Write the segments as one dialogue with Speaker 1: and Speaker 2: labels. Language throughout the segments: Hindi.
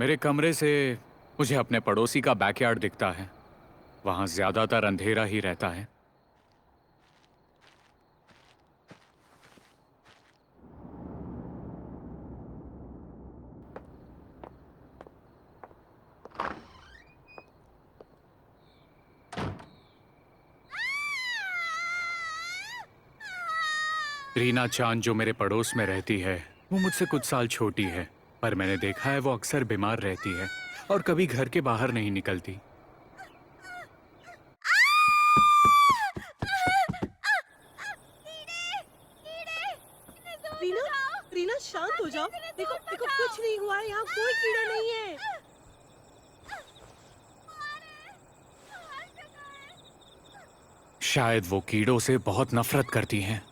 Speaker 1: मेरे कमरे से मुझे अपने पड़ोसी का बैकयार्ड दिखता है। वहां ज्यादातर अंधेरा ही रहता है। रीना चांद जो मेरे पड़ोस में रहती है वो मुझसे कुछ साल छोटी है, पर मैंने देखा है वो अक्सर बीमार रहती है और कभी घर के बाहर नहीं निकलती।
Speaker 2: रीना, रीना शांत हो जाओ। देखो देखो कुछ नहीं हुआ है, यहाँ कोई कीड़ा नहीं है।
Speaker 1: शायद वो कीड़ों से बहुत नफरत करती हैं।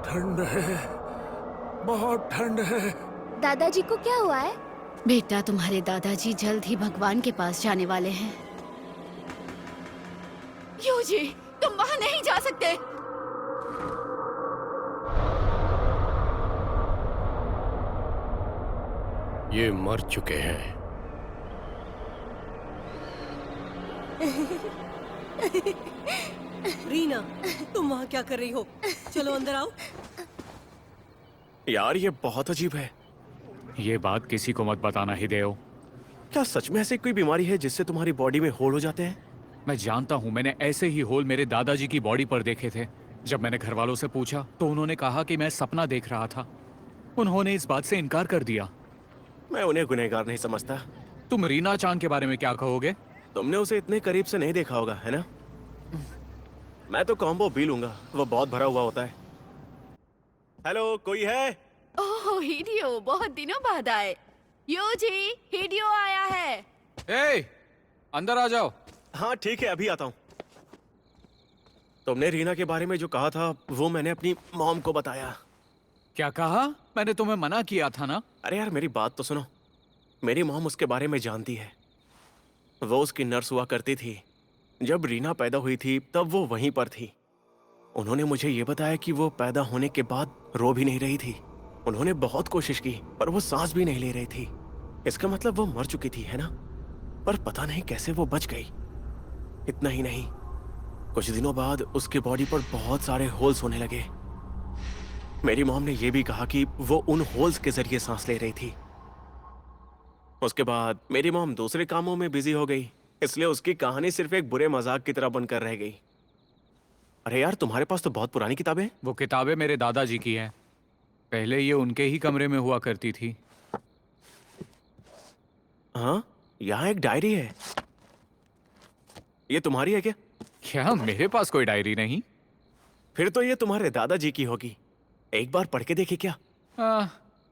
Speaker 3: ठंड है, बहुत ठंड है।
Speaker 4: दादाजी को क्या हुआ है?
Speaker 5: बेटा, तुम्हारे दादाजी जल्द ही भगवान के पास जाने वाले हैं। यूजी, तुम वहां नहीं जा सकते।
Speaker 3: ये मर चुके हैं।
Speaker 2: रीना, तुम वहाँ क्या कर रही हो? चलो अंदर आओ।
Speaker 6: यार ये बहुत अजीब है।
Speaker 1: ये बात किसी को मत बताना हिदेओ।
Speaker 6: क्या सच में ऐसी कोई बीमारी है जिससे तुम्हारी बॉडी में होल हो जाते हैं?
Speaker 1: मैं जानता हूँ, मैंने ऐसे ही होल मेरे दादाजी की बॉडी पर देखे थे। जब मैंने घर वालों से पूछा तो उन्होंने कहा कि मैं सपना देख रहा था। उन्होंने इस बात से इनकार कर दिया।
Speaker 6: मैं उन्हें गुनहगार नहीं समझता।
Speaker 1: तुम रीना चांद के बारे में क्या कहोगे?
Speaker 6: तुमने उसे इतने करीब से नहीं देखा होगा, है ना? मैं तो कॉम्बो बी लूंगा, वो बहुत भरा हुआ होता है। हेलो, कोई है?
Speaker 5: ओह हिडियो, बहुत दिनों बाद आए। यूजी, हिडियो आया है।
Speaker 1: ए, अंदर आ जाओ।
Speaker 6: हाँ ठीक है, अभी आता हूँ। तुमने रीना के बारे में जो कहा था वो मैंने अपनी मॉम को बताया।
Speaker 1: क्या कहा? मैंने तुम्हें मना किया था ना।
Speaker 6: अरे यार मेरी बात तो सुनो। मेरी मॉम उसके बारे में जानती है। वो उसकी नर्स हुआ करती थी। जब रीना पैदा हुई थी तब वो वहीं पर थी। उन्होंने मुझे ये बताया कि वो पैदा होने के बाद रो भी नहीं रही थी। उन्होंने बहुत कोशिश की पर वो सांस भी नहीं ले रही थी। इसका मतलब वो मर चुकी थी, है ना? पर पता नहीं कैसे वो बच गई। इतना ही नहीं, कुछ दिनों बाद उसके बॉडी पर बहुत सारे होल्स होने लगे। मेरी मॉम ने यह भी कहा कि वो उन होल्स के जरिए सांस ले रही थी। उसके बाद मेरी मॉम दूसरे कामों में बिजी हो गई, इसलिए उसकी कहानी सिर्फ एक बुरे मजाक की तरह बनकर रह गई। अरे यार, तुम्हारे पास तो बहुत पुरानी किताबें हैं।
Speaker 1: वो किताबें मेरे दादाजी की हैं। पहले ये उनके ही कमरे में हुआ करती थी।
Speaker 6: हाँ, यहाँ एक डायरी है। ये तुम्हारी है क्या?
Speaker 1: क्या मेरे पास कोई डायरी नहीं?
Speaker 6: फिर तो ये तुम्हारे दादाजी की होगी। एक बार पढ़ के देखे क्या?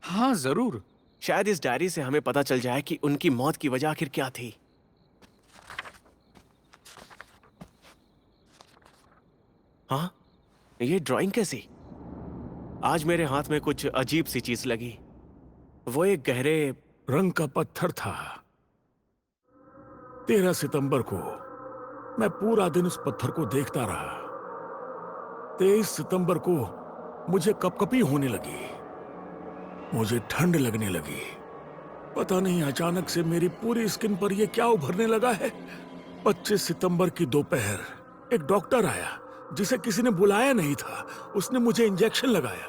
Speaker 1: हाँ जरूर।
Speaker 6: शायद इस डायरी से हमें पता चल जाए कि उनकी मौत की वजह आखिर क्या थी। हाँ, ये ड्राइंग कैसी? आज मेरे हाथ में कुछ अजीब सी चीज लगी। वो एक गहरे
Speaker 3: रंग का पत्थर था। 13 सितंबर को मैं पूरा दिन उस पत्थर को देखता रहा। 23 सितंबर को मुझे कपकपी होने लगी, मुझे ठंड लगने लगी। पता नहीं अचानक से मेरी पूरी स्किन पर यह क्या उभरने लगा है। 25 सितंबर की दोपहर एक डॉक्टर आया जिसे किसी ने बुलाया नहीं था। उसने मुझे इंजेक्शन लगाया।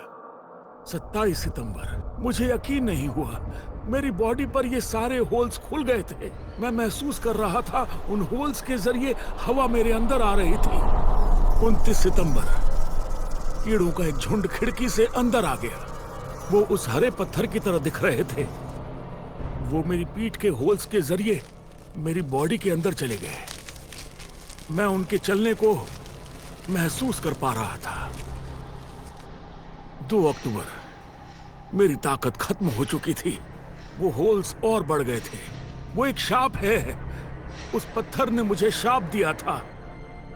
Speaker 3: 27 सितंबर मुझे यकीन नहीं हुआ, मेरी बॉडी पर ये सारे होल्स खुल गए थे। मैं महसूस कर रहा था उन होल्स के जरिए हवा मेरे अंदर आ रही थी। 29 सितंबर कीड़ों का एक झुंड खिड़की से अंदर आ गया। वो उस हरे पत्थर की तरह दिख रहे थे। वो मेरी पीठ के होल्स के जरिए मेरी बॉडी के अंदर चले गए। मैं उनके चलने को महसूस कर पा रहा था। 2 अक्टूबर मेरी ताकत खत्म हो चुकी थी। वो होल्स और बढ़ गए थे। वो एक शाप है। उस पत्थर ने मुझे शाप दिया था।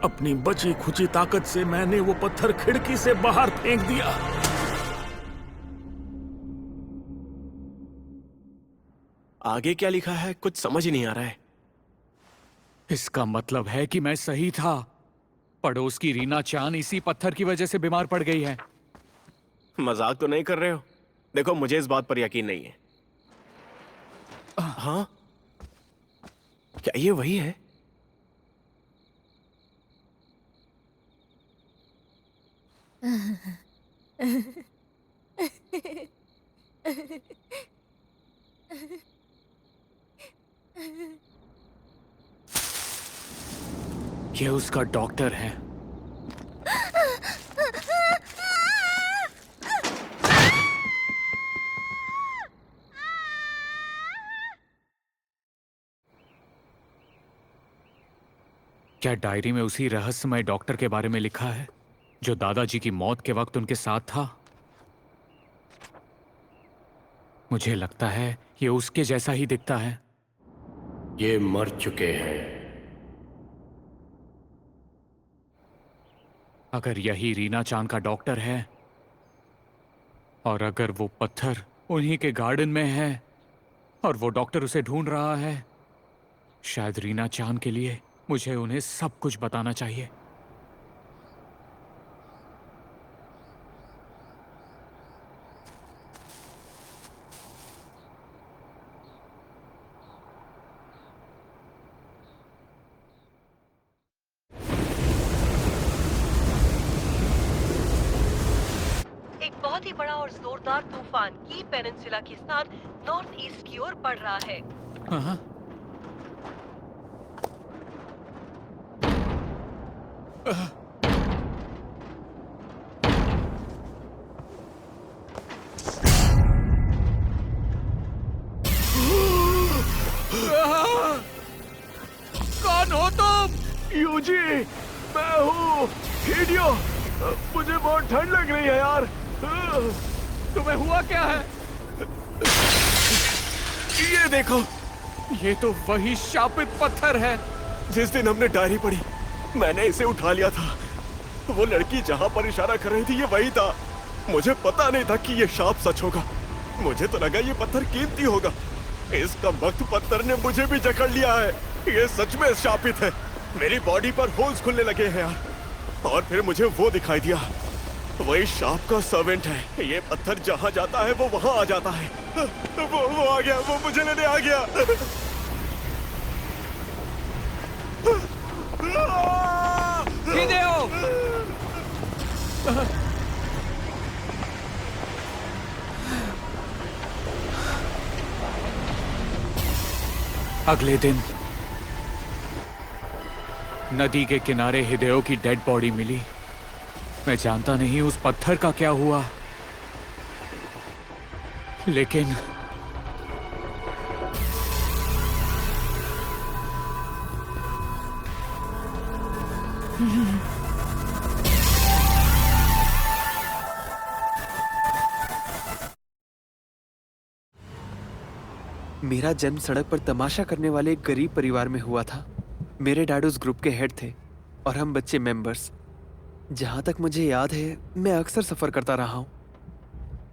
Speaker 3: अपनी बची खुची ताकत से मैंने वो पत्थर खिड़की से बाहर फेंक दिया।
Speaker 6: आगे क्या लिखा है कुछ समझ ही नहीं आ रहा है।
Speaker 1: इसका मतलब है कि मैं सही था। पड़ोस की रीना चान इसी पत्थर की वजह से बीमार पड़ गई है।
Speaker 6: मजाक तो नहीं कर रहे हो? देखो, मुझे इस बात पर यकीन नहीं है। हाँ, क्या ये वही है?
Speaker 1: ये उसका डॉक्टर है। क्या डायरी में उसी रहस्यमय डॉक्टर के बारे में लिखा है जो दादाजी की मौत के वक्त उनके साथ था? मुझे लगता है ये उसके जैसा ही दिखता है।
Speaker 7: ये मर चुके हैं।
Speaker 1: अगर यही रीना चांद का डॉक्टर है और अगर वो पत्थर उन्हीं के गार्डन में है और वो डॉक्टर उसे ढूंढ रहा है, शायद रीना चांद के लिए मुझे उन्हें सब कुछ बताना चाहिए।
Speaker 2: एक बहुत ही बड़ा और जोरदार तूफान की पेनिनसुला के साथ नॉर्थ ईस्ट की ओर बढ़ रहा है।
Speaker 1: हाँ। कौन हो तुम?
Speaker 3: यूजी, मैं हूँ हिडियो। मुझे बहुत ठंड लग रही है यार।
Speaker 1: तुम्हें हुआ क्या है?
Speaker 6: ये देखो,
Speaker 1: ये तो वही शापित पत्थर है।
Speaker 6: जिस दिन हमने डायरी पढ़ी मैंने इसे उठा लिया था। वो लड़की जहां पर इशारा कर रही थी ये वही था। मुझे पता नहीं था कि ये शाप सच होगा। मुझे तो लगा ये पत्थर कीमती होगा। इस कमबख्त पत्थर ने मुझे भी जकड़ लिया है। ये सच में शापित है। मेरी बॉडी पर होल्स खुलने लगे हैं यार। और फिर मुझे वो दिखाई दिया। वही शाप का सर्वेंट है। ये पत्थर जहां जाता है वो वहां आ जाता है। वो आ गया, वो मुझे लेने आ गया।
Speaker 1: हिडेओ! अगले दिन नदी के किनारे हिडेओ की डेड बॉडी मिली। मैं जानता नहीं उस पत्थर का क्या हुआ, लेकिन
Speaker 8: मेरा जन्म सड़क पर तमाशा करने वाले एक गरीब परिवार में हुआ था। मेरे डैड उस ग्रुप के हेड थे और हम बच्चे मेंबर्स। जहाँ तक मुझे याद है, मैं अक्सर सफर करता रहा हूँ।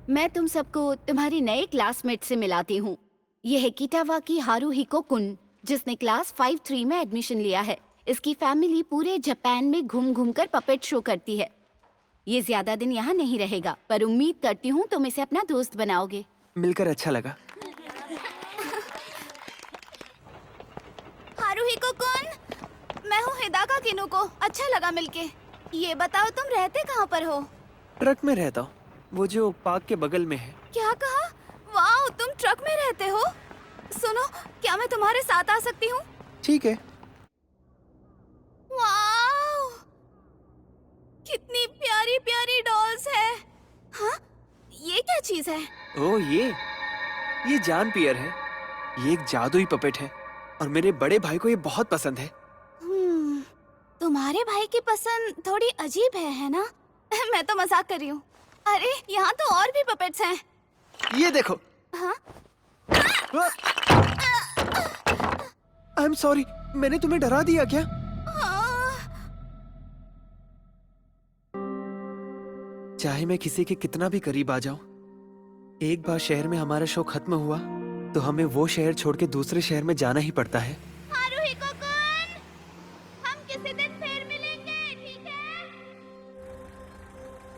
Speaker 5: मैं तुम सबको तुम्हारी नए क्लासमेट से मिलाती हूँ। ये है किटावाकी हारुहिको कुन, जिसने क्लास 5-3 में एडमिशन लिया है। इसकी फैमिली पूरे जापान में घूम घूम कर पपेट शो करती है। ये ज्यादा दिन यहाँ नहीं रहेगा, पर उम्मीद करती हूँ तुम इसे अपना दोस्त बनाओगे।
Speaker 8: मिलकर अच्छा लगा।
Speaker 5: हारुहिको कुन, मैं हूँ हिदाका किनुको। अच्छा लगा मिलके। ये बताओ तुम रहते कहाँ पर हो?
Speaker 8: ट्रक में रहता हूँ, वो जो पार्क के बगल में है।
Speaker 5: क्या कहा? वाह, तुम ट्रक में रहते हो? सुनो, क्या मैं तुम्हारे साथ आ सकती हूँ?
Speaker 8: ठीक है।
Speaker 5: वाह, कितनी प्यारी प्यारी डॉल्स है। हाँ, ये क्या चीज है?
Speaker 8: ओह, ये जान पियर है। ये एक जादुई पपेट है और मेरे बड़े भाई को ये बहुत पसंद है।
Speaker 5: तुम्हारे भाई की पसंद थोड़ी अजीब है ना? मैं तो मजाक कर रही हूँ। अरे, यहाँ तो और भी पपेट्स हैं।
Speaker 8: ये देखो।
Speaker 5: हाँ?
Speaker 8: आई एम सॉरी, मैंने तुम्हें डरा दिया क्या? चाहे मैं किसी के कितना भी करीब आ जाऊं, एक बार शहर में हमारा शो खत्म हुआ तो हमें वो शहर छोड़ के दूसरे शहर में जाना ही पड़ता है।
Speaker 5: हारुहिको-कुन, हम किसी दिन फिर मिलेंगे, ठीक है?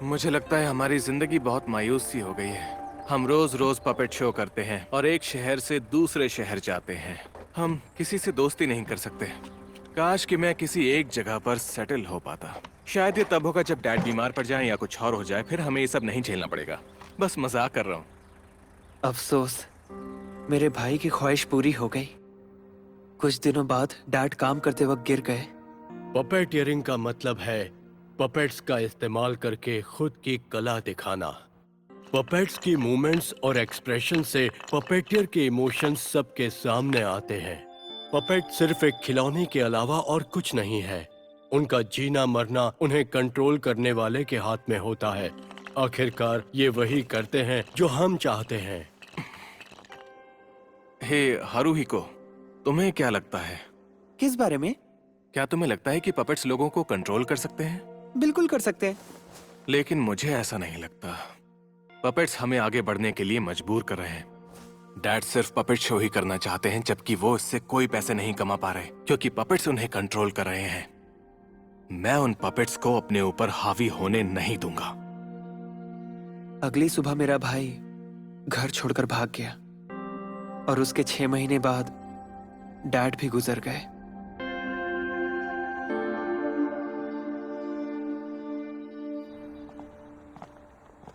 Speaker 6: मुझे लगता है हमारी जिंदगी बहुत मायूस सी हो गई है। हम रोज रोज पपेट शो करते हैं और एक शहर से दूसरे शहर जाते हैं। हम किसी से दोस्ती नहीं कर सकते। काश कि मैं किसी एक जगह पर सेटल हो पाता। शायद ये तब होगा जब डैड बीमार पड़ जाए या कुछ और हो जाए, फिर हमें ये सब नहीं झेलना पड़ेगा। बस मजाक कर रहा हूँ।
Speaker 8: अफसोस, मेरे भाई की ख्वाहिश पूरी हो गई। कुछ दिनों बाद डैड काम करते वक्त गिर गए।
Speaker 7: पपेटियरिंग का मतलब है पपेट्स का इस्तेमाल करके खुद की कला दिखाना। पपेट्स की मूवमेंट्स और एक्सप्रेशन से पपेटियर के इमोशंस सबके सामने आते हैं। पपेट सिर्फ एक खिलौने के अलावा और कुछ नहीं है। उनका जीना मरना उन्हें कंट्रोल करने वाले के हाथ में होता है। आखिरकार ये वही करते हैं जो हम चाहते हैं।
Speaker 6: हे हारुहिको, तुम्हें क्या लगता है?
Speaker 8: किस बारे में?
Speaker 6: क्या तुम्हें लगता है कि पपेट्स लोगों को कंट्रोल कर सकते हैं?
Speaker 8: बिल्कुल कर सकते हैं।
Speaker 6: लेकिन मुझे ऐसा नहीं लगता। पपेट्स हमें आगे बढ़ने के लिए मजबूर कर रहे हैं। डैड सिर्फ पपेट शो ही करना चाहते हैं, जबकि वो इससे कोई पैसे नहीं कमा पा रहे क्योंकि पपेट्स उन्हें कंट्रोल कर रहे हैं। मैं उन पपेट्स को अपने ऊपर हावी होने नहीं दूंगा।
Speaker 8: अगली सुबह मेरा भाई घर छोड़कर भाग गया और उसके 6 महीने बाद डैड भी गुजर गए।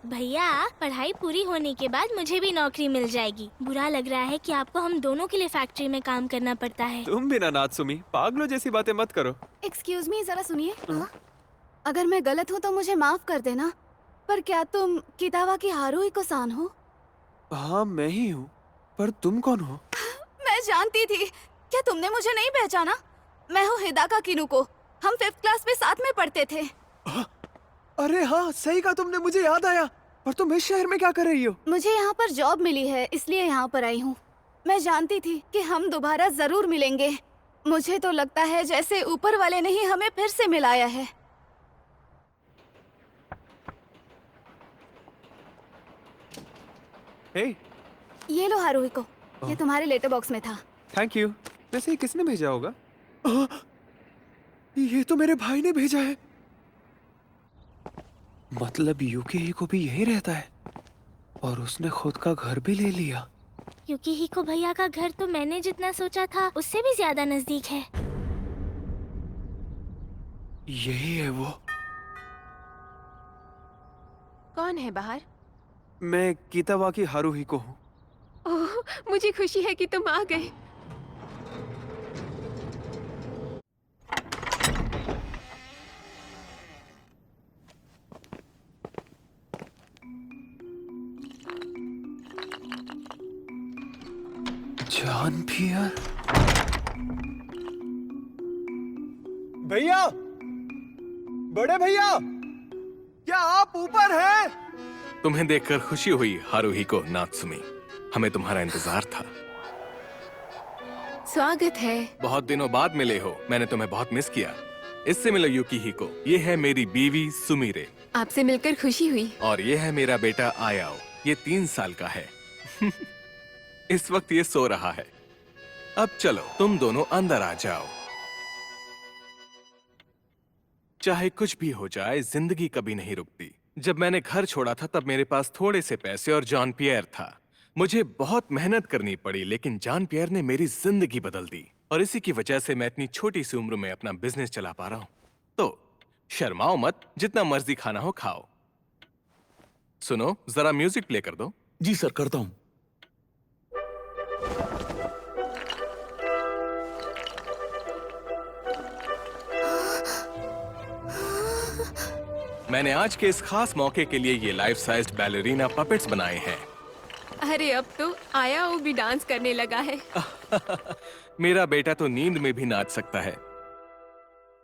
Speaker 9: भैया, पढ़ाई पूरी होने के बाद मुझे भी नौकरी मिल जाएगी। बुरा लग रहा है कि आपको हम दोनों के लिए फैक्ट्री में काम करना पड़ता है।
Speaker 8: तुम भी ना नात्सुमी, पागलों जैसी बातें मत करो।
Speaker 5: एक्सक्यूज मी, जरा सुनिए। अगर मैं गलत हूँ तो मुझे माफ कर देना, पर क्या तुम कितावाकी हारुहिको-सान हो?
Speaker 8: हाँ, मैं ही हूँ, पर तुम कौन हो?
Speaker 5: मैं जानती थी। क्या तुमने मुझे नहीं पहचाना? मैं हूँ हिदाका किनुको। हम 5th क्लास में साथ में पढ़ते थे।
Speaker 8: अरे हाँ, सही कहा तुमने, मुझे याद आया। पर तुम इस शहर में क्या कर रही हो?
Speaker 5: मुझे यहाँ पर जॉब मिली है, इसलिए यहाँ पर आई हूँ। मैं जानती थी कि हम दोबारा जरूर मिलेंगे। मुझे तो लगता है जैसे ऊपर वाले ने ही हमें फिर से मिलाया है।
Speaker 8: हे,
Speaker 5: ये लो हारुहिको, ये तुम्हारे लेटर बॉक्स में था।
Speaker 8: Thank you. वैसे ये किसने भेजा होगा? ये तो मेरे भाई ने भेजा है। मतलब यूकी को भी यही रहता है और उसने खुद का घर भी ले लिया।
Speaker 9: युकिहिको भैया का घर तो मैंने जितना सोचा था उससे भी ज्यादा नजदीक है।
Speaker 8: यही है वो।
Speaker 10: कौन है बाहर?
Speaker 8: मैं कितावाकी हारुहिको हूँ।
Speaker 10: ओह, मुझे खुशी है कि तुम आ गए।
Speaker 8: जान पियर। भैया, बड़े भैया, क्या आप ऊपर हैं?
Speaker 6: तुम्हें देखकर खुशी हुई हारुहिको नात्सुमी। हमें तुम्हारा इंतजार था।
Speaker 10: स्वागत है।
Speaker 6: बहुत दिनों बाद मिले हो, मैंने तुम्हें बहुत मिस किया। इससे मिलो युकिहिको, ये है मेरी बीवी सुमिरे।
Speaker 10: आपसे मिलकर खुशी हुई।
Speaker 6: और ये है मेरा बेटा आयाओ, ये 3 साल का है। इस वक्त ये सो रहा है। अब चलो तुम दोनों अंदर आ जाओ। चाहे कुछ भी हो जाए, जिंदगी कभी नहीं रुकती। जब मैंने घर छोड़ा था तब मेरे पास थोड़े से पैसे और जॉन पियर था। मुझे बहुत मेहनत करनी पड़ी, लेकिन जॉन पियर ने मेरी जिंदगी बदल दी और इसी की वजह से मैं इतनी छोटी सी उम्र में अपना बिजनेस चला पा रहा हूं। तो शर्माओ मत, जितना मर्जी खाना हो खाओ। सुनो, जरा म्यूजिक प्ले कर दो।
Speaker 3: जी सर, करता हूं।
Speaker 6: मैंने आज के इस खास मौके के लिए ये लाइफ साइज्ड बैलरीना पपेट्स बनाए हैं।
Speaker 10: अरे अब तो आया वो भी डांस करने लगा है।
Speaker 6: मेरा बेटा तो नींद में भी नाच सकता है।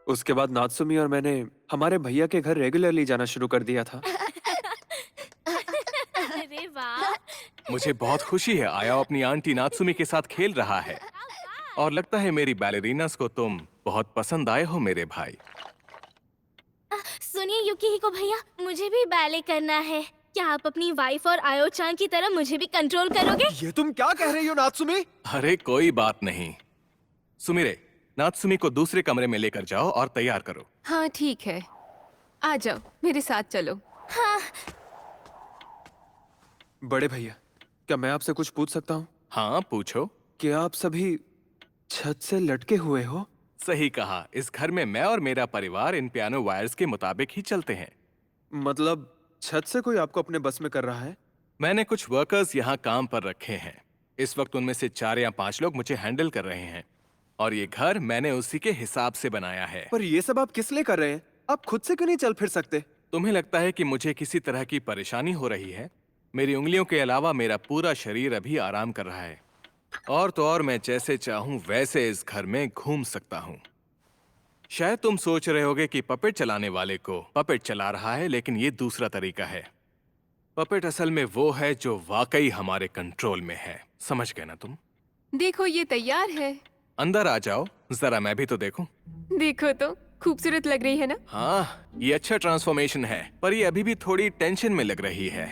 Speaker 8: उसके बाद नात्सुमी और मैंने हमारे भैया के घर रेगुलरली जाना शुरू कर दिया था।
Speaker 9: अरे वाह।
Speaker 6: मुझे बहुत खुशी है आया अपनी आंटी नात्सुमी के साथ खेल रहा है। और लगता है मेरी बैलरीनास को तुम बहुत पसंद आए हो मेरे भाई।
Speaker 9: सुनिए युकिहिको भैया, मुझे भी बैले करना है। क्या आप अपनी वाइफ और आयो-चान की तरह मुझे भी कंट्रोल करोगे?
Speaker 8: ये तुम क्या कह रही हो नात्सुमी?
Speaker 6: अरे कोई बात नहीं। सुमिरे, नात्सुमी को दूसरे कमरे में लेकर जाओ और तैयार करो।
Speaker 10: हाँ ठीक है, आ जाओ मेरे साथ चलो।
Speaker 9: हाँ।
Speaker 8: बड़े भैया, क्या मैं आपसे कुछ पूछ सकता हूँ?
Speaker 6: हाँ पूछो।
Speaker 8: क्या आप सभी छत से लटके हुए हो?
Speaker 6: सही कहा। इस घर में मैं और मेरा परिवार इन पियानो वायर्स के मुताबिक ही चलते हैं।
Speaker 8: मतलब छत से कोई आपको अपने बस में कर रहा है?
Speaker 6: मैंने कुछ वर्कर्स यहाँ काम पर रखे हैं। इस वक्त उनमें से 4 या 5 लोग मुझे हैंडल कर रहे हैं और ये घर मैंने उसी के हिसाब से बनाया है।
Speaker 8: पर ये सब आप किस लिए कर रहे हैं? आप खुद से क्यों नहीं चल फिर सकते?
Speaker 6: तुम्हें लगता है कि मुझे किसी तरह की परेशानी हो रही है? मेरी उंगलियों के अलावा मेरा पूरा शरीर अभी आराम कर रहा है। और तो और मैं जैसे चाहूं वैसे इस घर में घूम सकता हूं। शायद तुम सोच रहे होगे कि पपेट चलाने वाले को पपेट चला रहा है, लेकिन ये दूसरा तरीका है। पपेट असल में वो है जो वाकई हमारे कंट्रोल में है। समझ गए ना तुम?
Speaker 10: देखो ये तैयार है।
Speaker 6: अंदर आ जाओ, जरा मैं भी तो देखूं।
Speaker 10: देखो तो खूबसूरत लग रही है ना?
Speaker 6: हाँ, ये अच्छा ट्रांसफॉर्मेशन है, पर ये अभी भी थोड़ी टेंशन में लग रही है।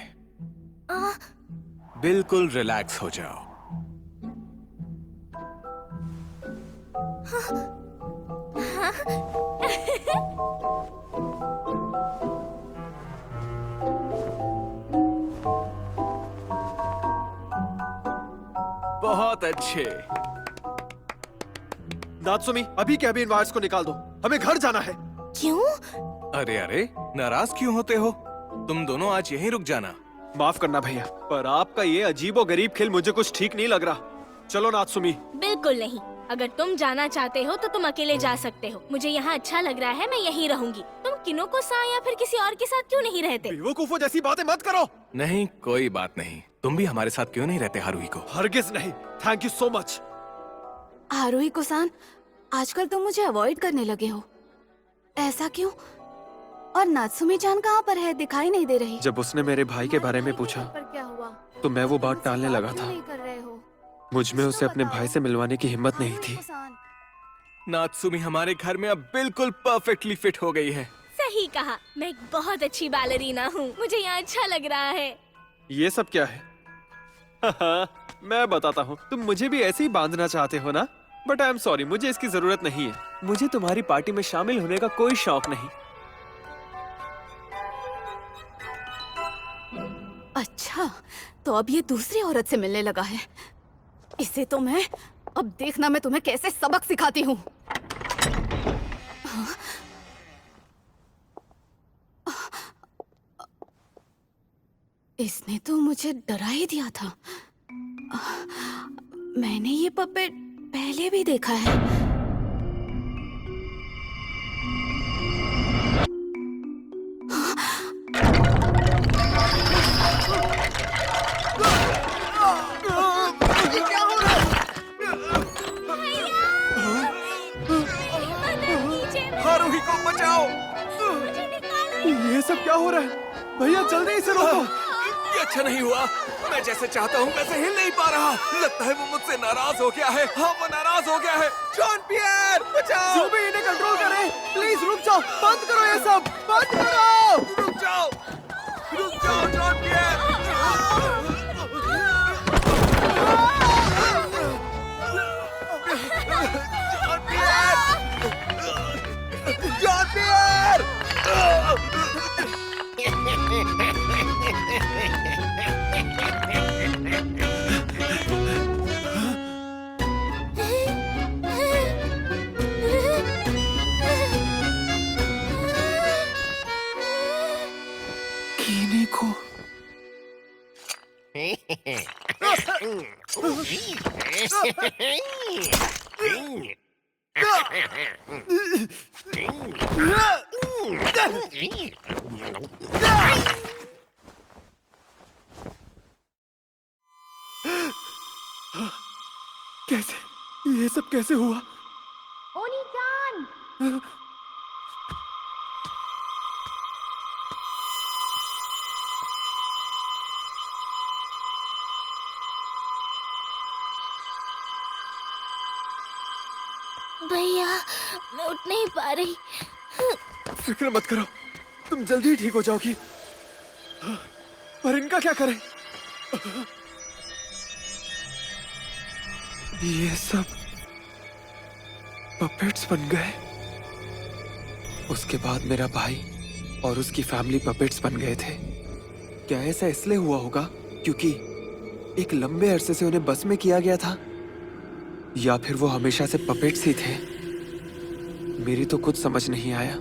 Speaker 6: बिल्कुल रिलैक्स हो जाओ। बहुत अच्छे।
Speaker 8: नात्सुमी, अभी कैबिन वायर्स को निकाल दो, हमें घर जाना है।
Speaker 9: क्यों?
Speaker 6: अरे अरे, नाराज क्यों होते हो? तुम दोनों आज यहीं रुक जाना।
Speaker 8: माफ करना भैया, पर आपका ये अजीबोगरीब खेल मुझे कुछ ठीक नहीं लग रहा। चलो नात्सुमी।
Speaker 9: बिल्कुल नहीं। अगर तुम जाना चाहते हो तो तुम अकेले जा सकते हो। मुझे यहाँ अच्छा लग रहा है, मैं यहीं रहूंगी। तुम किनोको-सान या फिर किसी और के साथ क्यों नहीं रहते?
Speaker 8: बेवकूफों जैसी बातें मत करो।
Speaker 6: नहीं, कोई बात नहीं। तुम भी हमारे साथ क्यों नहीं रहते हारुहिको?
Speaker 8: हरगिज नहीं। Thank you so much.
Speaker 5: Haruhiko san, आजकल तुम मुझे अवॉइड करने लगे हो। ऐसा क्यों? और नात्सुमी-चान कहाँ पर है? दिखाई नहीं दे रही।
Speaker 8: जब उसने मेरे भाई के बारे में पूछा
Speaker 5: पर क्या हुआ?
Speaker 8: तो मैं वो बात टालने लगा था।
Speaker 5: नहीं कर रहे हो?
Speaker 8: मुझ में उसे अपने भाई से मिलवाने की हिम्मत नहीं थी।
Speaker 5: हारुहिको-सान,
Speaker 6: नात्सुमी हमारे घर में अब बिल्कुल परफेक्टली फिट हो गई है।
Speaker 9: सही कहा। मैं एक बहुत अच्छी बैलरीना हूँ। मुझे यहाँ अच्छा लग रहा है।
Speaker 8: ये सब क्या है? मैं बताता हूँ। तुम मुझे भी ऐसे ही बांधना चाहते हो ना? बट आई एम सॉरी, मुझे इसकी जरूरत नहीं है। मुझे तुम्हारी पार्टी में शामिल होने का कोई शौक नहीं।
Speaker 5: अच्छा, तो अब ये दूसरी औरत से मिलने लगा है। इसे तो मैं अब देखना मैं तुम्हें कैसे सबक सिखाती हूँ। इसने तो मुझे डरा ही दिया था। मैंने ये पपेट पहले भी देखा है।
Speaker 6: हारुहिको बचाओ!
Speaker 8: सब क्या हो रहा है? भैया जल्दी इसे रोको।
Speaker 11: ये अच्छा नहीं हुआ। मैं जैसे चाहता हूँ वैसे हिल नहीं पा रहा। लगता है वो मुझसे नाराज हो गया है। हाँ, वो नाराज हो गया है। जॉन पियर, बचाओ।
Speaker 8: जो भी इन्हें कंट्रोल करे, प्लीज रुक जाओ। बंद करो ये सब, बंद करो।
Speaker 11: रुक जाओ, जॉन पियर। जॉन पियर!
Speaker 8: कीने को कैसे, ये सब कैसे हुआ? ओनी-चान!
Speaker 9: भैया, मैं उठ नहीं पा रही।
Speaker 8: फिक्र मत करो, तुम जल्दी ही ठीक हो जाओगी। पर इनका क्या करें? ये सब पपेट्स बन गए। उसके बाद मेरा भाई और उसकी फैमिली पपेट्स बन गए थे। क्या ऐसा इसलिए हुआ होगा क्योंकि एक लंबे अरसे से उन्हें बस में किया गया था, या फिर वो हमेशा से पपेट्स ही थे? मेरी तो कुछ समझ नहीं आया।